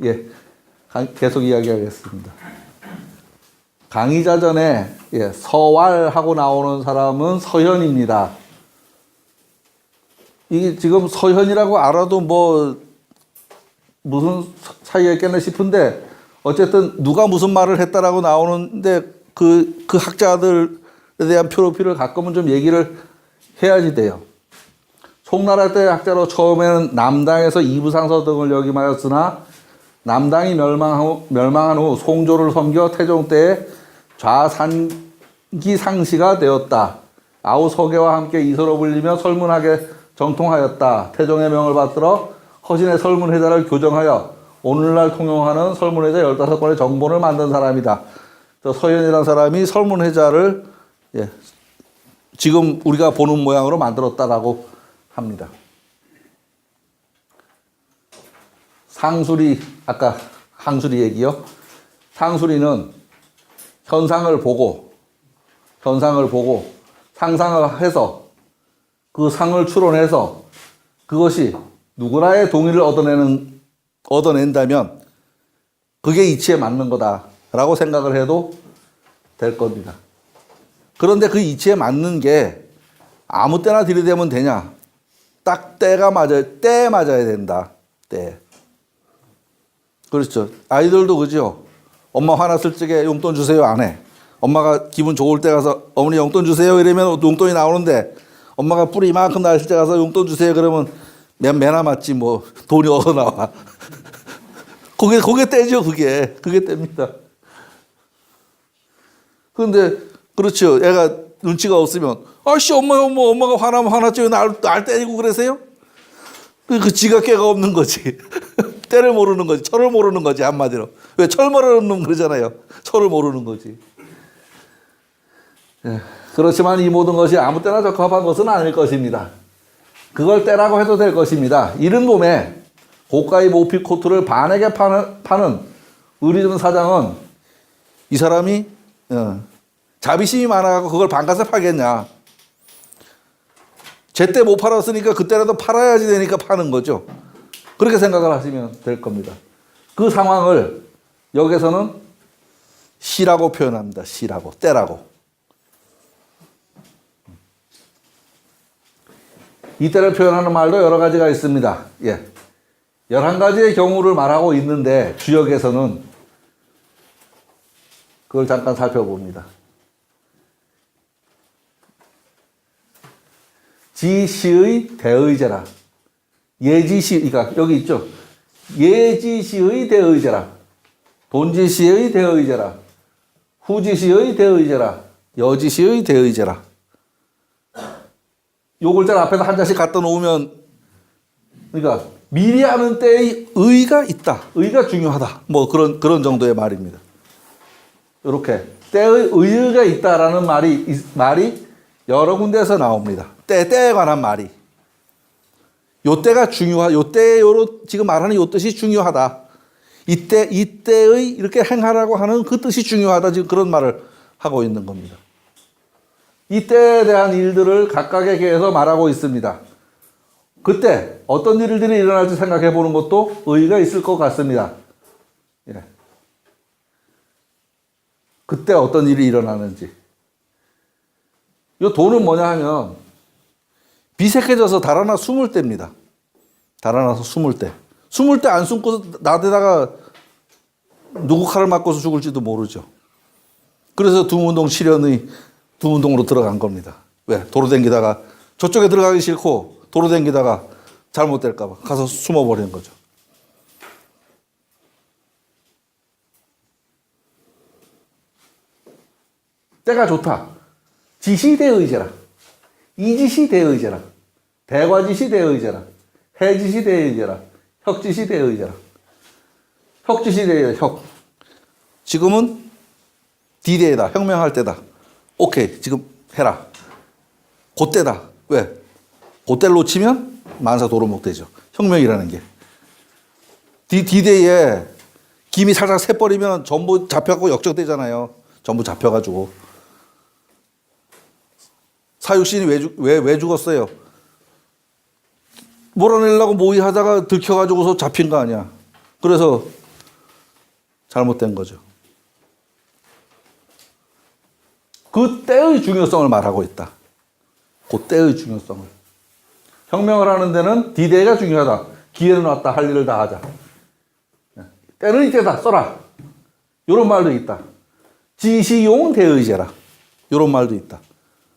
예, 계속 이야기하겠습니다. 강의자 전에 서왈하고 나오는 사람은 서현입니다. 이게 지금 서현이라고 알아도 뭐 무슨 차이가 있겠나 싶은데 어쨌든 누가 무슨 말을 했다라고 나오는데 그 학자들에 대한 프로필을 가끔은 좀 얘기를 해야지 돼요. 송나라 때 학자로 처음에는 남당에서 이부상서 등을 역임하였으나 남당이 멸망한 후 송조를 섬겨 태종 때에 좌산기 상시가 되었다. 아우 서계와 함께 이서로 불리며 설문하게 정통하였다. 태종의 명을 받들어 허신의 설문회자를 교정하여 오늘날 통용하는 설문회자 15권의 정본을 만든 사람이다. 서현이라는 사람이 설문회자를 지금 우리가 보는 모양으로 만들었다라고 합니다. 상수리, 아까 항수리 얘기요. 상수리는 현상을 보고 상상을 해서 그 상을 추론해서 그것이 누구나의 동의를 얻어낸다면 그게 이치에 맞는 거다라고 생각을 해도 될 겁니다. 그런데 그 이치에 맞는 게 아무 때나 들이대면 되냐? 딱 때가 맞아요. 때에 맞아야 된다. 때. 그렇죠. 아이들도 그죠. 엄마 화났을 적에 용돈 주세요 안 해. 엄마가 기분 좋을 때 가서 어머니 용돈 주세요 이러면 용돈이 나오는데 엄마가 뿔이 이만큼 났을 때 가서 용돈 주세요 그러면 매나 맞지 뭐 돈이 어디서 나와. 그게 때죠. 그게 때입니다. 그런데 그렇죠. 애가 눈치가 없으면 아씨 엄마가 화나면 화났지 왜 날 때리고 그러세요? 그 지가 깨가 없는 거지. 때를 모르는 거지. 철을 모르는 거지 한마디로. 왜 철 모르는 놈 그러잖아요. 철을 모르는 거지. 그렇지만 이 모든 것이 아무 때나 적합한 것은 아닐 것입니다. 그걸 때라고 해도 될 것입니다. 이른 봄에 고가의 모피 코트를 반에게 파는 의리점 사장은 이 사람이 자비심이 많아서 그걸 반값에 팔겠냐. 제때 못 팔았으니까 그때라도 팔아야지 되니까 파는 거죠. 그렇게 생각을 하시면 될 겁니다. 그 상황을 여기서는 시라고 표현합니다. 시라고, 때라고. 이때를 표현하는 말도 여러 가지가 있습니다. 11가지의 경우를 말하고 있는데 주역에서는 그걸 잠깐 살펴봅니다. 지시의 대의제라. 예지시, 그러니까 여기 있죠. 예지시의 대의제라. 본지시의 대의제라. 후지시의 대의제라. 여지시의 대의제라. 요 글자를 앞에다 한 자씩 갖다 놓으면, 그러니까 미리 하는 때의 의가 있다. 의가 중요하다. 뭐 그런 정도의 말입니다. 이렇게 때의 의의가 있다라는 말이 여러 군데에서 나옵니다. 때에 관한 말이. 요 때가 요때로 지금 말하는 요 뜻이 중요하다. 이때의 이렇게 행하라고 하는 그 뜻이 중요하다. 지금 그런 말을 하고 있는 겁니다. 이 때에 대한 일들을 각각에 대해서 말하고 있습니다. 그때 어떤 일들이 일어날지 생각해 보는 것도 의의가 있을 것 같습니다. 그때 어떤 일이 일어나는지. 이 돈은 뭐냐 하면 비색해져서 달아나 숨을 때입니다. 달아나서 숨을 때. 숨을 때 안 숨고 나대다가 누구 칼을 맞고서 죽을지도 모르죠. 그래서 두문동 실현의 두문동으로 들어간 겁니다. 왜? 도로 댕기다가 저쪽에 들어가기 싫고 도로 댕기다가 잘못될까 봐 가서 숨어버리는 거죠. 때가 좋다. 지시대의제라. 이지시대의제라. 대과지시대의제라. 해지시대의제라. 혁지시대의제라. 혁지시대의제라. 혁. 지금은 D-Day다. 혁명할 때다. 오케이. 지금 해라. 그때다. 왜? 그때를 놓치면 만사 도루묵 되죠. 혁명이라는 게. D-Day에 김이 살짝 새버리면 전부 잡혀갖고 역적되잖아요. 전부 잡혀가지고. 사육신이 왜 죽었어요? 몰아내려고 모의하다가 들켜가지고서 잡힌 거 아니야. 그래서 잘못된 거죠. 그 때의 중요성을 말하고 있다. 그 때의 중요성을. 혁명을 하는 데는 D-Day가 중요하다. 기회는 왔다. 할 일을 다 하자. 때는 이때다. 써라. 이런 말도 있다. 지시용 대의제라. 이런 말도 있다.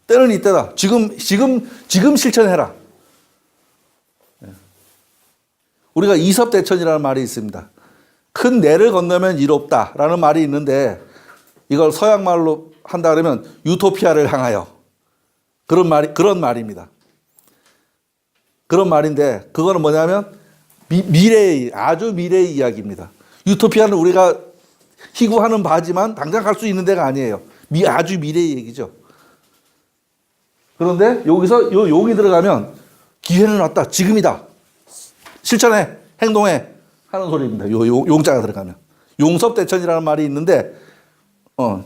때는 이때다. 지금 실천해라. 우리가 이섭대천이라는 말이 있습니다. 큰 내를 건너면 이롭다라는 말이 있는데 이걸 서양 말로 한다 그러면 유토피아를 향하여 그런 말입니다. 그런 말인데 그거는 뭐냐면 아주 미래의 이야기입니다. 유토피아는 우리가 희구하는 바지만 당장 갈 수 있는 데가 아니에요. 아주 미래의 얘기죠. 그런데 여기서 요 용이 들어가면 기회는 왔다. 지금이다. 실천해. 행동해. 하는 소리입니다. 요 용자가 들어가면. 용섭대천이라는 말이 있는데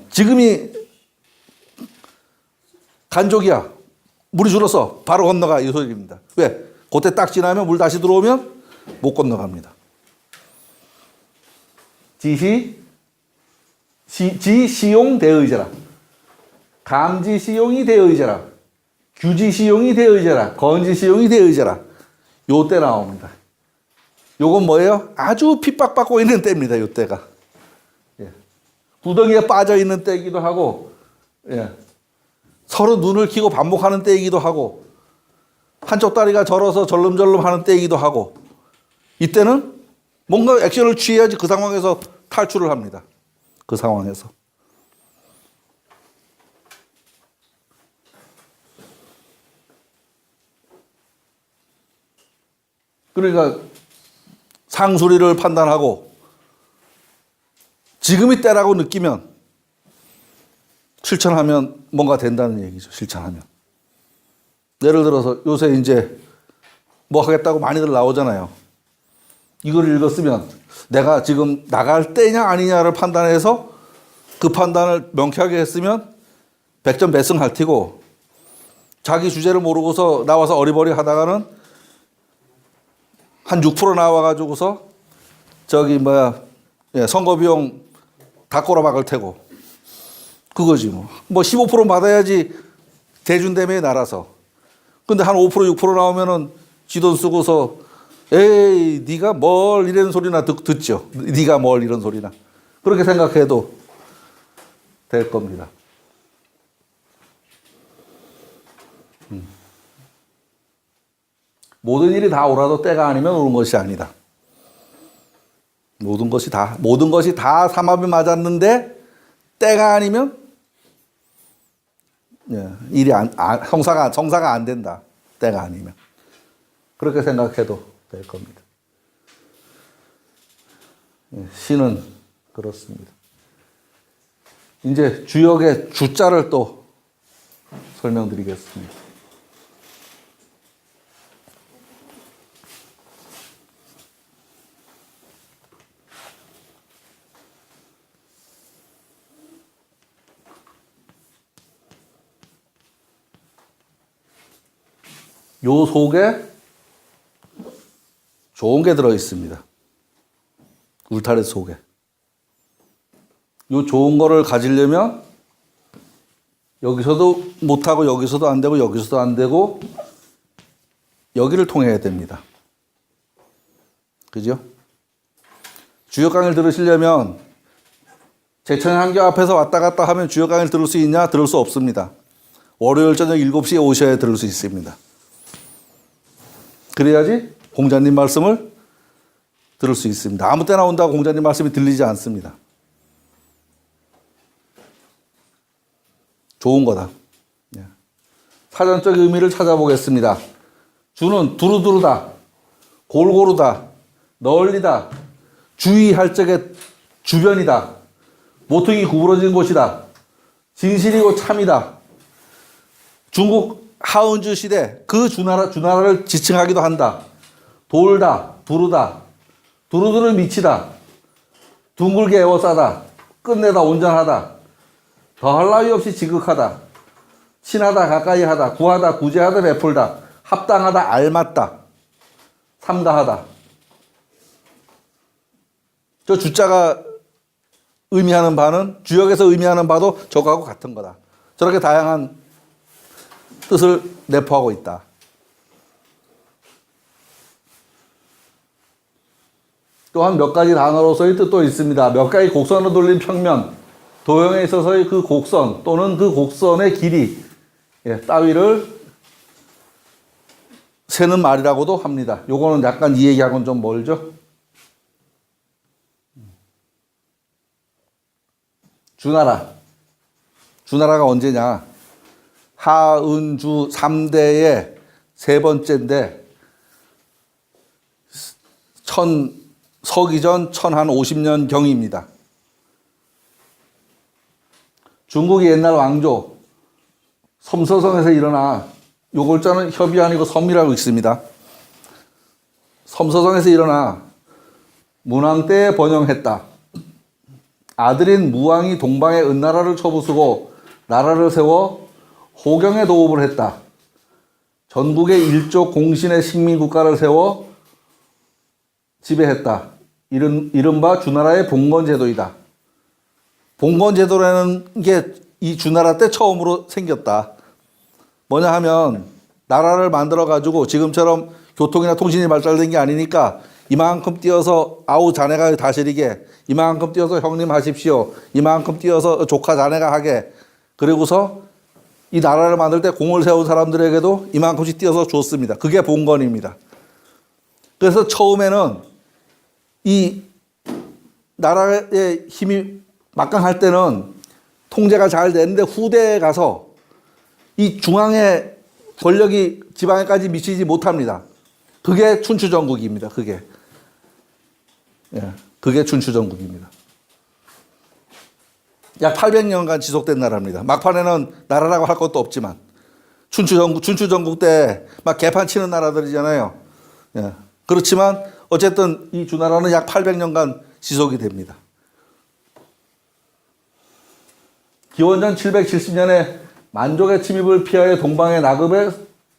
지금이 간족이야. 물이 줄었어. 바로 건너가. 이 소리입니다. 왜? 그때 딱 지나면 물 다시 들어오면 못 건너갑니다. 지시용 대의제라. 감지시용이 대의제라. 규지시용이 대의제라. 건지시용이 대의제라. 요 때 나옵니다. 요건 뭐예요? 아주 핍박받고 있는 때입니다. 요 때가. 예. 구덩이에 빠져 있는 때이기도 하고, 예. 서로 눈을 키고 반복하는 때이기도 하고, 한쪽 다리가 절어서 절름절름 하는 때이기도 하고, 이때는 뭔가 액션을 취해야지 그 상황에서 탈출을 합니다. 그 상황에서. 그러니까 상수리를 판단하고 지금이 때라고 느끼면 실천하면 뭔가 된다는 얘기죠. 실천하면. 예를 들어서 요새 이제 뭐 하겠다고 많이들 나오잖아요. 이걸 읽었으면 내가 지금 나갈 때냐 아니냐를 판단해서 그 판단을 명쾌하게 했으면 100점 배승할 테고 자기 주제를 모르고서 나와서 어리버리 하다가는 한 6% 나와가지고서 선거 비용 다 꼬라박을 테고 그거지 뭐. 뭐 15% 받아야지 대준대매에 날아서. 근데 한 5% 6% 나오면은 지 돈 쓰고서 에이 네가 뭘 이런 소리나 듣죠. 네가 뭘 이런 소리나. 그렇게 생각해도 될 겁니다. 모든 일이 다 오라도 때가 아니면 오는 것이 아니다. 모든 것이 다 삼합이 맞았는데 때가 아니면 일이 성사가 안 된다. 때가 아니면. 그렇게 생각해도 될 겁니다. 시는 그렇습니다. 이제 주역의 주자를 또 설명드리겠습니다. 요 속에 좋은 게 들어 있습니다. 울타리 속에. 요 좋은 거를 가지려면 여기서도 못하고 여기서도 안 되고 여기서도 안 되고 여기를 통해야 됩니다. 그죠? 주역 강의를 들으시려면 제천 한교 앞에서 왔다 갔다 하면 주역 강의를 들을 수 있냐? 들을 수 없습니다. 월요일 저녁 7시에 오셔야 들을 수 있습니다. 그래야지 공자님 말씀을 들을 수 있습니다. 아무 때나 온다고 공자님 말씀이 들리지 않습니다. 좋은 거다. 사전적 의미를 찾아보겠습니다. 주는 두루두루다, 골고루다, 널리다, 주의할 적에 주변이다, 모퉁이 구부러진 곳이다, 진실이고 참이다. 중국 하은주 시대 그 주나라를 지칭하기도 한다. 돌다, 두루다, 두루두루 미치다, 둥글게 에워싸다, 끝내다 온전하다, 더할 나위 없이 지극하다, 친하다 가까이하다, 구하다 구제하다 베풀다, 합당하다 알맞다, 삼가하다. 저 주자가 의미하는 바는 주역에서 의미하는 바도 저거하고 같은 거다. 저렇게 다양한 뜻을 내포하고 있다. 또한 몇 가지 단어로서의 뜻도 있습니다. 몇 가지 곡선으로 돌린 평면, 도형에 있어서의 그 곡선 또는 그 곡선의 길이 따위를 세는 말이라고도 합니다. 요거는 약간 이 얘기하고는 좀 멀죠. 주나라가 언제냐? 하은주 3대의 세 번째인데 서기전 1050년 경입니다. 중국의 옛날 왕조 섬서성에서 일어나 요골자는 협이 아니고 섬이라고 있습니다. 섬서성에서 일어나 문왕 때에 번영했다. 아들인 무왕이 동방에 은나라를 쳐부수고 나라를 세워 호경에 도읍을 했다. 전국에 일족 공신의 식민국가를 세워 지배했다. 이른바 주나라의 봉건제도이다. 봉건제도라는 게 이 주나라 때 처음으로 생겼다. 뭐냐 하면 나라를 만들어 가지고 지금처럼 교통이나 통신이 발달된 게 아니니까 이만큼 띄어서 아우 자네가 다스리게, 이만큼 띄어서 형님 하십시오, 이만큼 띄어서 조카 자네가 하게, 그리고서 이 나라를 만들 때 공을 세운 사람들에게도 이만큼씩 띄어서 줬습니다. 그게 봉건입니다. 그래서 처음에는 이 나라의 힘이 막강할 때는 통제가 잘 되는데 후대에 가서 이 중앙의 권력이 지방에까지 미치지 못합니다. 그게 춘추전국입니다. 그게 춘추전국입니다. 약 800년간 지속된 나라입니다. 막판에는 나라라고 할 것도 없지만 춘추전국 때 막 개판 치는 나라들이잖아요. 그렇지만 어쨌든 이 주나라는 약 800년간 지속이 됩니다. 기원전 770년에 만족의 침입을 피하여 동방의 나급에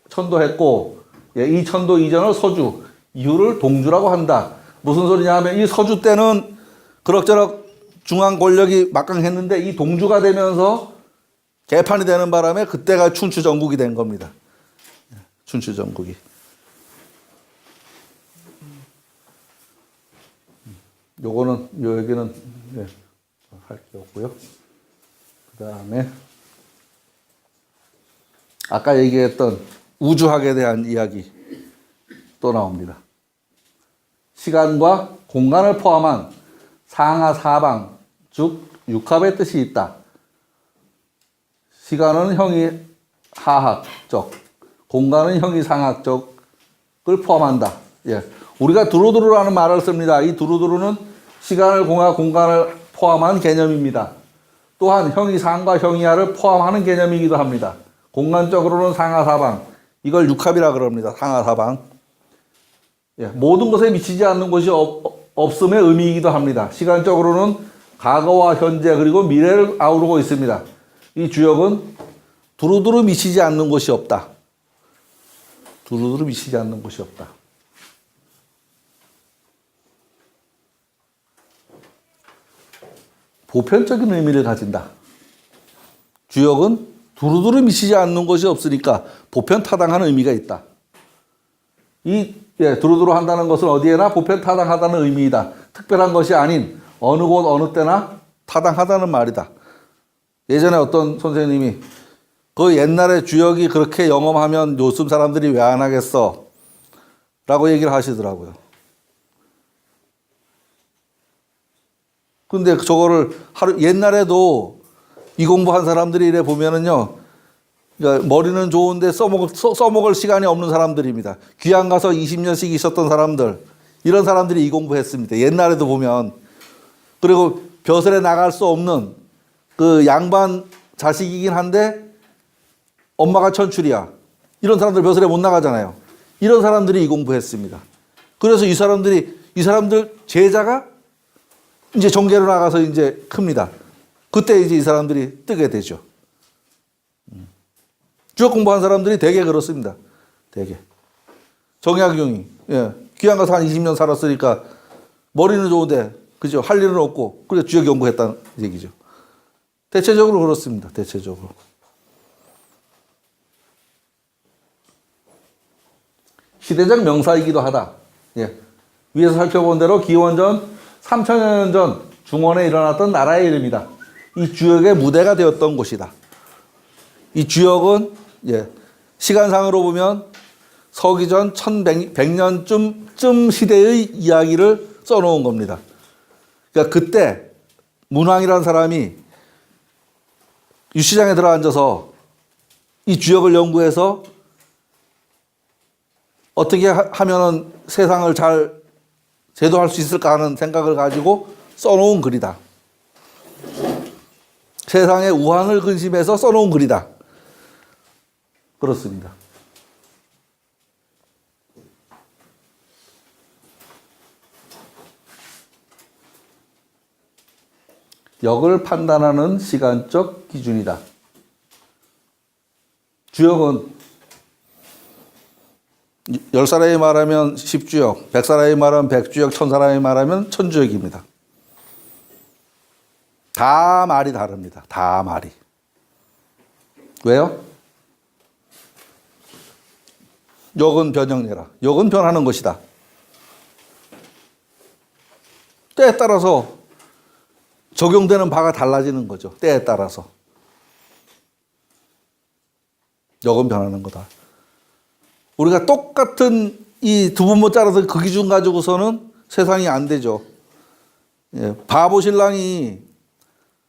천도했고, 이 천도 이전을 서주, 이후를 동주라고 한다. 무슨 소리냐 하면 이 서주 때는 그럭저럭 중앙 권력이 막강했는데 이 동주가 되면서 개판이 되는 바람에 그때가 춘추전국이 된 겁니다. 춘추전국이. 요거는 요 얘기는 할 게 없고요. 그 다음에 아까 얘기했던 우주학에 대한 이야기 또 나옵니다. 시간과 공간을 포함한 상하 사방 즉 육합의 뜻이 있다. 시간은 형이 하학적, 공간은 형이 상학적을 포함한다. 우리가 두루두루라는 말을 씁니다. 이 두루두루는 시간을 공간을 포함한 개념입니다. 또한 형이 상과 형이하를 포함하는 개념이기도 합니다. 공간적으로는 상하사방, 이걸 육합이라 그럽니다. 상하사방. 모든 것에 미치지 않는 것이 없음의 의미이기도 합니다. 시간적으로는 과거와 현재 그리고 미래를 아우르고 있습니다. 이 주역은 두루두루 미치지 않는 것이 없다. 두루두루 미치지 않는 것이 없다. 보편적인 의미를 가진다. 주역은 두루두루 미치지 않는 것이 없으니까 보편타당한 의미가 있다. 두루두루 한다는 것은 어디에나 보편타당하다는 의미이다. 특별한 것이 아닌 어느 곳 어느 때나 타당하다는 말이다. 예전에 어떤 선생님이 그 옛날에 주역이 그렇게 영험하면 요즘 사람들이 왜 안 하겠어? 라고 얘기를 하시더라고요. 근데 저거를 옛날에도 이 공부한 사람들이 이래 보면은요, 그러니까 머리는 좋은데 써먹을 시간이 없는 사람들입니다. 귀양 가서 20년씩 있었던 사람들, 이런 사람들이 이 공부했습니다. 옛날에도 보면. 그리고 벼슬에 나갈 수 없는 그 양반 자식이긴 한데 엄마가 천출이야. 이런 사람들 벼슬에 못 나가잖아요. 이런 사람들이 이 공부했습니다. 그래서 이 사람들 제자가 이제 정계로 나가서 이제 큽니다. 그때 이제 이 사람들이 뜨게 되죠. 주역 공부한 사람들이 되게 그렇습니다. 되게. 정약용이 귀양 가서 한 20년 살았으니까 머리는 좋은데 그죠? 할 일은 없고, 그래서 주역 연구했다는 얘기죠. 대체적으로 그렇습니다. 대체적으로. 시대적 명사이기도 하다. 예. 위에서 살펴본 대로 기원전 3000년 전 중원에 일어났던 나라의 이름이다. 이 주역의 무대가 되었던 곳이다. 이 주역은 예, 시간상으로 보면 서기전 1100년쯤 시대의 이야기를 써놓은 겁니다. 그러니까 그때 문왕이라는 사람이 유시장에 들어앉아서 이 주역을 연구해서 어떻게 하면은 세상을 잘 제도할 수 있을까 하는 생각을 가지고 써놓은 글이다. 세상의 우환을 근심해서 써놓은 글이다. 그렇습니다. 역을 판단하는 시간적 기준이다. 주역은 10사람이 말하면 10주역, 100사람이 말하면 100주역, 1000사람이 말하면 1000주역입니다. 다 말이 다릅니다. 다 말이. 왜요? 역은 변형내라. 역은 변하는 것이다. 때에 따라서 적용되는 바가 달라지는 거죠. 때에 따라서. 역은 변하는 거다. 우리가 똑같은 이 두 분모 짜라서 그 기준 가지고서는 세상이 안 되죠. 예, 바보 신랑이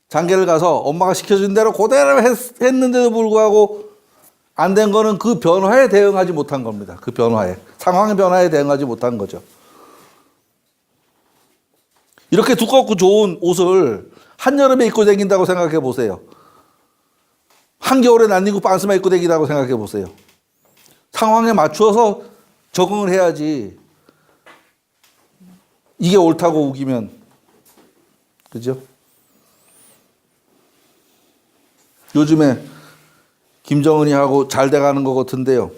장계를 가서 엄마가 시켜준 대로 그대로 했는데도 불구하고 안 된 거는 그 변화에 대응하지 못한 겁니다. 그 변화에. 상황의 변화에 대응하지 못한 거죠. 이렇게 두껍고 좋은 옷을 한여름에 입고 다닌다고 생각해 보세요. 한겨울에 낯익고 빤스만 입고 다닌다고 생각해 보세요. 상황에 맞추어서 적응을 해야지. 이게 옳다고 우기면. 그죠? 요즘에 김정은이 하고 잘 돼가는 것 같은데요.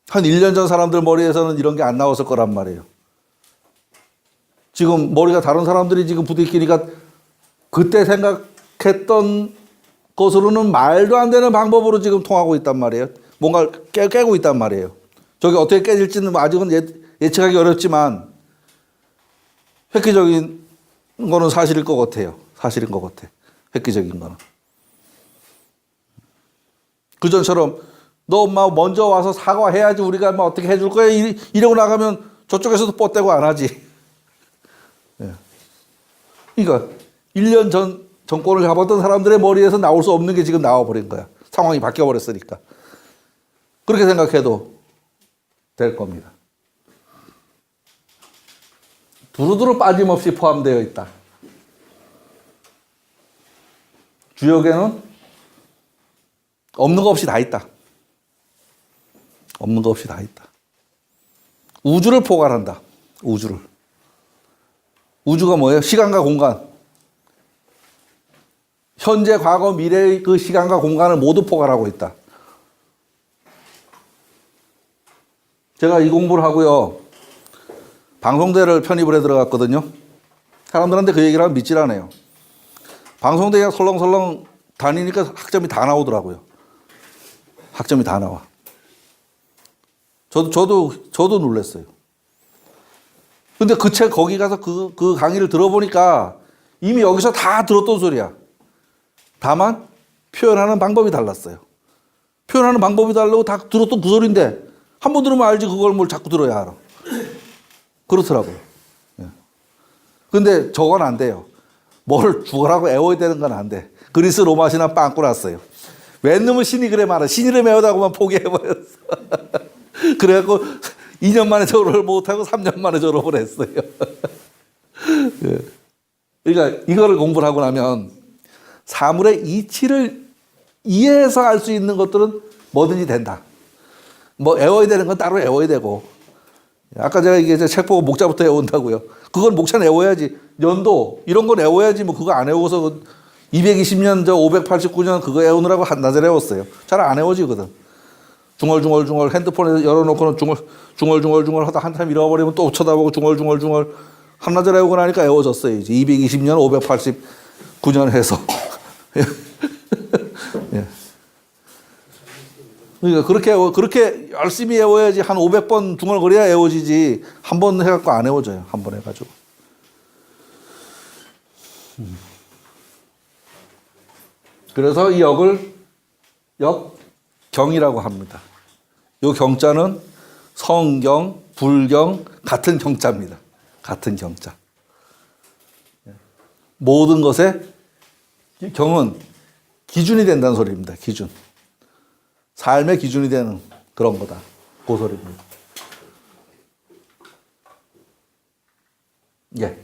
한 1년 전 사람들 머리에서는 이런 게 안 나왔을 거란 말이에요. 지금 머리가 다른 사람들이 지금 부딪히니까 그때 생각했던 것으로는 말도 안 되는 방법으로 지금 통하고 있단 말이에요. 뭔가 깨고 있단 말이에요. 저게 어떻게 깨질지는 아직은 예측하기 어렵지만 획기적인 거는 사실일 것 같아요. 사실인 것 같아. 획기적인 거는. 그전처럼 너 엄마 먼저 와서 사과해야지 우리가 뭐 어떻게 해줄 거야 이러고 나가면 저쪽에서도 뻗대고 안 하지. 예. 그러니까 1년 전 정권을 잡았던 사람들의 머리에서 나올 수 없는 게 지금 나와버린 거야. 상황이 바뀌어버렸으니까. 그렇게 생각해도 될 겁니다. 두루두루 빠짐없이 포함되어 있다. 주역에는 없는 거 없이 다 있다. 없는 거 없이 다 있다. 우주를 포괄한다. 우주를. 우주가 뭐예요? 시간과 공간. 현재, 과거, 미래의 그 시간과 공간을 모두 포괄하고 있다. 제가 이 공부를 하고요. 방송대를 편입을 해 들어갔거든요. 사람들한테 그 얘기를 하면 믿질 않아요. 방송대에 설렁설렁 다니니까 학점이 다 나오더라고요. 학점이 다 나와. 저도 놀랐어요. 근데 그 책 거기 가서 그 강의를 들어보니까 이미 여기서 다 들었던 소리야. 다만 표현하는 방법이 달랐어요. 표현하는 방법이 다르고 다 들었던 그 소리인데 한 번 들으면 알지 그걸 뭘 자꾸 들어야 알아. 그렇더라고요. 근데 저건 안 돼요. 뭘 죽어라고 애워야 되는 건 안 돼. 그리스 로마 신화 빵꾸 났어요. 웬 놈은 신이 그래 말아. 신이를 애우다고만 포기해버렸어. 그래갖고 2년 만에 졸업을 못하고 3년 만에 졸업을 했어요. 그러니까 이거를 공부를 하고 나면 사물의 이치를 이해해서 알 수 있는 것들은 뭐든지 된다. 뭐 애워야 되는 건 따로 애워야 되고. 아까 제가 이게 책 보고 목자부터 애운다고요. 그건 목자는 애워야지. 연도 이런 건 애워야지. 뭐 그거 안 애워서 220년 저 589년 그거 애우느라고 한나절 애웠어요. 잘 안 애워지거든. 중얼중얼 핸드폰에 열어놓고는 중얼중얼 하다 한참 잃어버리면 또 쳐다보고 중얼중얼 한나절 외우고 나니까 외워졌어요. 이제 220년 589년 해서. 예. 그러니까 그렇게 열심히 외워야지 한 500번 중얼거려야 외워지지 한 번 해갖고 안 외워져요. 한 번 해가지고. 그래서 이 역을 역경이라고 합니다. 이 경자는 성경, 불경 같은 경자입니다. 같은 경자. 모든 것에 경은 기준이 된다는 소리입니다. 기준. 삶의 기준이 되는 그런 거다. 그 소리입니다. 예.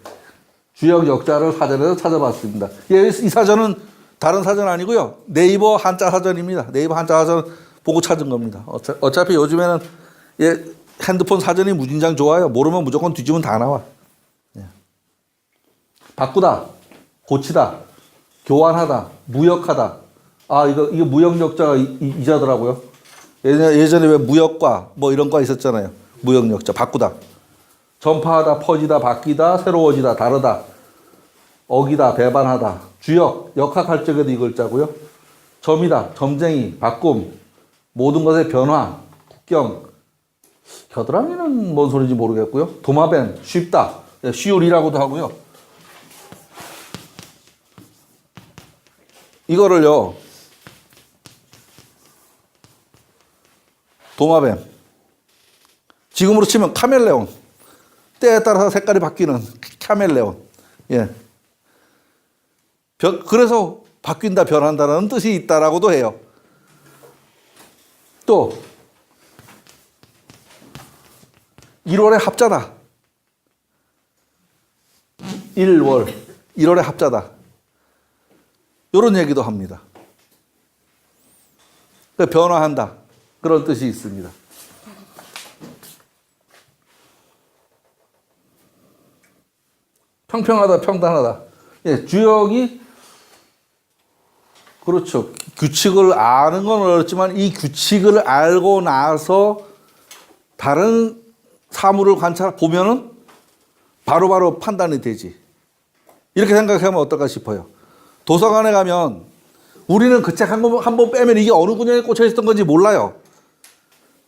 주역 역자를 사전에서 찾아봤습니다. 예, 이 사전은 다른 사전 아니고요. 네이버 한자 사전입니다. 네이버 한자 사전 보고 찾은 겁니다. 어차피 요즘에는 예, 핸드폰 사전이 무진장 좋아요. 모르면 무조건 뒤지면 다 나와. 예. 바꾸다, 고치다, 교환하다, 무역하다. 아, 이거 무역역자가 이자더라고요. 예전에 왜 무역과 뭐 이런 거 있었잖아요. 무역역자, 바꾸다. 전파하다, 퍼지다, 바뀌다, 새로워지다, 다르다. 어기다, 배반하다. 주역, 역학할 적에도 이 글자고요. 점이다, 점쟁이, 바꿈. 모든 것의 변화, 국경. 겨드랑이는 뭔 소리인지 모르겠고요. 도마뱀, 쉽다. 쉬울이라고도 하고요. 이거를요. 도마뱀. 지금으로 치면 카멜레온. 때에 따라서 색깔이 바뀌는 카멜레온. 예. 그래서 바뀐다, 변한다는 뜻이 있다라고도 해요. 또 1월의 합자다. 1월, 1월의 합자다. 이런 얘기도 합니다. 변화한다. 그런 뜻이 있습니다. 평평하다, 평단하다. 예, 주역이 그렇죠. 규칙을 아는 건 어렵지만 이 규칙을 알고 나서 다른 사물을 보면은 바로바로 판단이 되지. 이렇게 생각하면 어떨까 싶어요. 도서관에 가면 우리는 그 책 한 번 빼면 이게 어느 구녕에 꽂혀 있었던 건지 몰라요.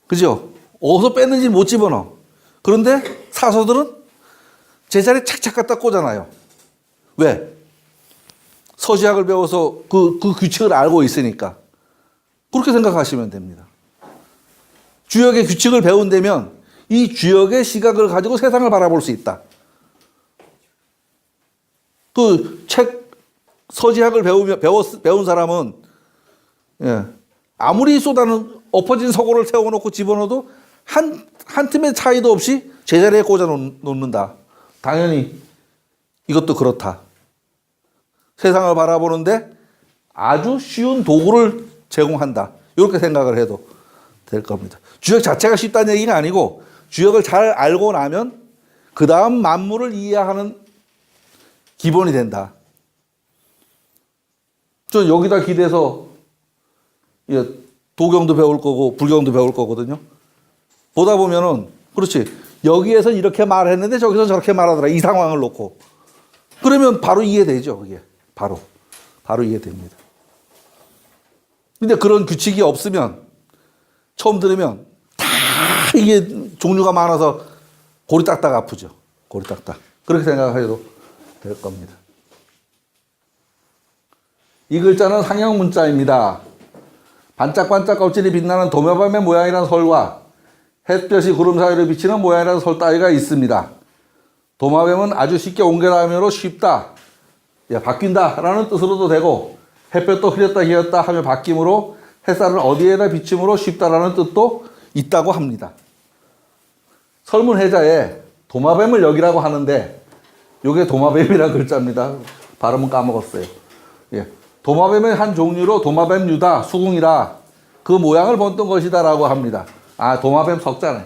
그죠? 어디서 뺐는지 못 집어넣어. 그런데 사서들은 제자리에 착착 갖다 꽂아놔요. 왜? 서시학을 배워서 그 규칙을 알고 있으니까. 그렇게 생각하시면 됩니다. 주역의 규칙을 배운다면 이 주역의 시각을 가지고 세상을 바라볼 수 있다. 그 책 서지학을 배운 사람은 예, 아무리 쏟아는 엎어진 서고를 세워놓고 집어넣어도 한 틈의 차이도 없이 제자리에 꽂아 놓는다. 당연히 이것도 그렇다. 세상을 바라보는데 아주 쉬운 도구를 제공한다. 이렇게 생각을 해도 될 겁니다. 주역 자체가 쉽다는 얘기가 아니고 주역을 잘 알고 나면 그 다음 만물을 이해하는 기본이 된다. 저 여기다 기대서 도경도 배울 거고 불경도 배울 거거든요. 보다 보면은 그렇지. 여기에서 이렇게 말했는데 저기서 저렇게 말하더라. 이 상황을 놓고. 그러면 바로 이해되죠. 그게. 바로 이해됩니다. 근데 그런 규칙이 없으면 처음 들으면 다 이게 종류가 많아서 골이 딱딱 아프죠. 골이 딱딱. 그렇게 생각해도 될 겁니다. 이 글자는 상형 문자입니다. 반짝반짝 껍질이 빛나는 도마뱀의 모양이라는 설과 햇볕이 구름 사이로 비치는 모양이라는 설 따위가 있습니다. 도마뱀은 아주 쉽게 옮겨나가므로 쉽다. 바뀐다 라는 뜻으로도 되고 햇볕도 흐렸다 희었다 하며 바뀜으로 햇살을 어디에다 비침으로 쉽다라는 뜻도 있다고 합니다. 설문해자에 도마뱀을 여기라고 하는데 이게 도마뱀이라는 글자입니다. 발음은 까먹었어요. 예. 도마뱀의 한 종류로 도마뱀류다, 수궁이라 그 모양을 본뜬 것이다 라고 합니다. 아, 도마뱀 석자네.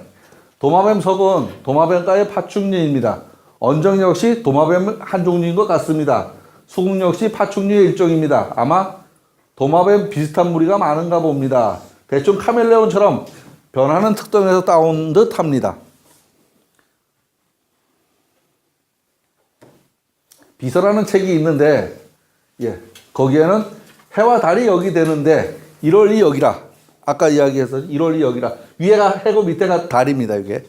도마뱀 석은 도마뱀과의 파충류입니다. 언정 역시 도마뱀 한 종류인 것 같습니다. 수궁 역시 파충류의 일종입니다. 아마 도마뱀 비슷한 무리가 많은가 봅니다. 대충 카멜레온처럼 변하는 특성에서 따온 듯 합니다. 비서라는 책이 있는데, 예, 거기에는 해와 달이 여기 되는데 1월이 여기라. 아까 이야기해서 1월이 여기라. 위에가 해고 밑에가 달입니다. 이게.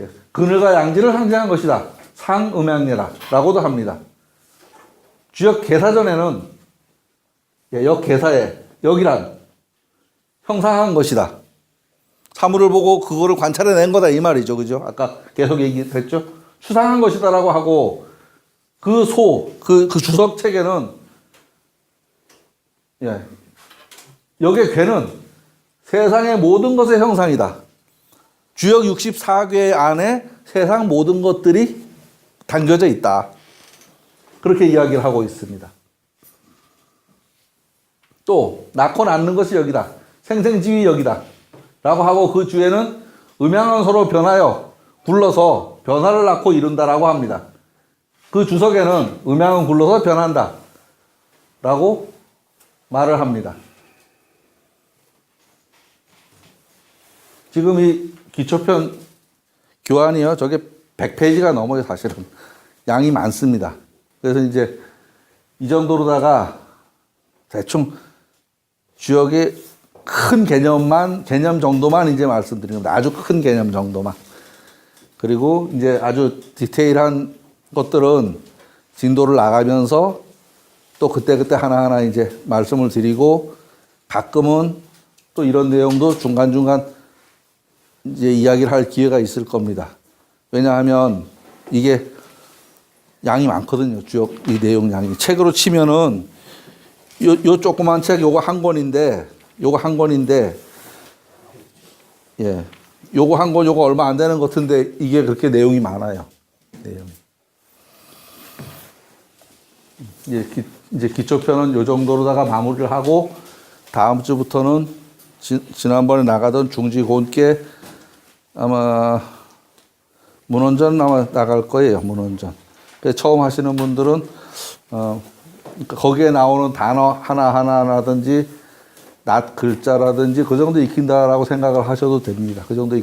예, 그늘과 양지를 상징한 것이다. 상음양례라 라고도 합니다. 주역 개사전에는 예, 역개사에 여기란 형상한 것이다. 사물을 보고 그거를 관찰해낸 거다 이 말이죠. 그죠? 아까 계속 얘기했죠. 추상한 것이다라고 하고 그 주석 책에는 예, 여기에 괴는 세상의 모든 것의 형상이다. 주역 64궤 안에 세상 모든 것들이 담겨져 있다. 그렇게 이야기를 하고 있습니다. 또 낳고 낳는 것이 여기다. 생생지위 여기다. 라고 하고 그 주에는 음양은 서로 변하여 굴러서 변화를 낳고 이룬다라고 합니다. 그 주석에는 음양은 굴러서 변한다. 라고 말을 합니다. 지금 이 기초편 교환이요. 저게 100페이지가 넘어요, 사실은. 양이 많습니다. 그래서 이제 이 정도로다가 대충 주역의 큰 개념 정도만 이제 말씀드리는 겁니다. 아주 큰 개념 정도만. 그리고 이제 아주 디테일한 것들은 진도를 나가면서 또 그때그때 하나하나 이제 말씀을 드리고 가끔은 또 이런 내용도 중간중간 이제 이야기를 할 기회가 있을 겁니다. 왜냐하면 이게 양이 많거든요. 주역 이 내용 양이. 책으로 치면은 요 조그만 책 요거 한 권인데 예. 요거 한 권 요거 얼마 안 되는 것 같은데 이게 그렇게 내용이 많아요. 내용이. 예, 이제 기초편은 요 정도로다가 마무리를 하고 다음 주부터는 지난번에 나가던 중지곤께 아마 문헌전 아마 나갈 거예요. 문헌전. 처음 하시는 분들은 그러니까 거기에 나오는 단어 하나하나라든지 낱 글자라든지 그 정도 익힌다라고 생각을 하셔도 됩니다. 그 정도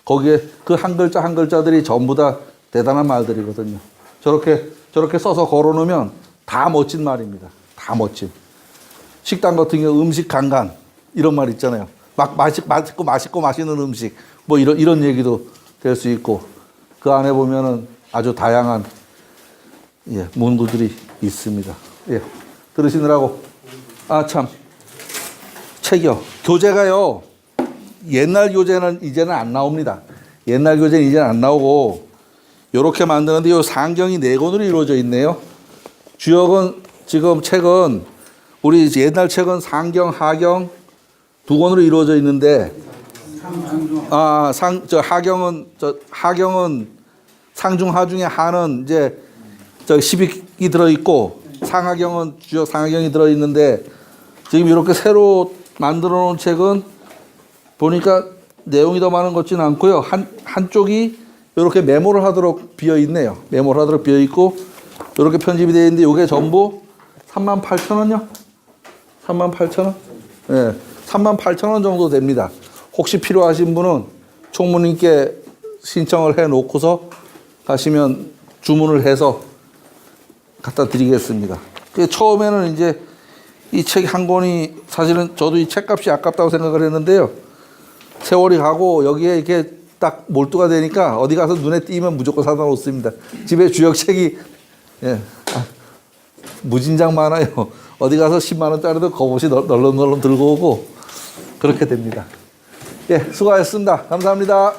거기에 그 한 글자 한 글자들이 전부 다 대단한 말들이거든요. 저렇게 써서 걸어놓으면 다 멋진 말입니다. 다 멋진. 식당 같은 경우 음식 강간 이런 말 있잖아요. 막 맛있고 맛있는 음식 뭐 이런 얘기도 될 수 있고 그 안에 보면은 아주 다양한 예, 문구들이 있습니다. 예, 들으시느라고 참 책이요. 교재가요. 옛날 교재는 이제는 안 나옵니다. 옛날 교재는 이제는 안 나오고 이렇게 만드는데 요 상경이 4권으로 이루어져 있네요. 주역은 지금 책은 우리 옛날 책은 상경, 하경 2권으로 이루어져 있는데 하경은 상중 하중에 하는 이제 저 10익이 들어 있고 상하경은 주역 상하경이 들어 있는데 지금 이렇게 새로 만들어 놓은 책은 보니까 내용이 더 많은 것 같지는 않고요. 한쪽이 이렇게 메모를 하도록 비어 있네요. 메모를 하도록 비어 있고 이렇게 편집이 되어 있는데 이게 전부 38,000원요? 38,000원? 네, 38,000원 정도 됩니다. 혹시 필요하신 분은 총무님께 신청을 해 놓고서 가시면 주문을 해서 갖다 드리겠습니다. 처음에는 이제 이 책 한 권이 사실은 저도 이 책값이 아깝다고 생각을 했는데요. 세월이 가고 여기에 이렇게 딱 몰두가 되니까 어디 가서 눈에 띄면 무조건 사다 놓습니다. 집에 주역책이 예, 무진장 많아요. 어디 가서 10만 원짜리도 겁없이 널렁널렁 들고 오고 그렇게 됩니다. 예, 수고하셨습니다. 감사합니다.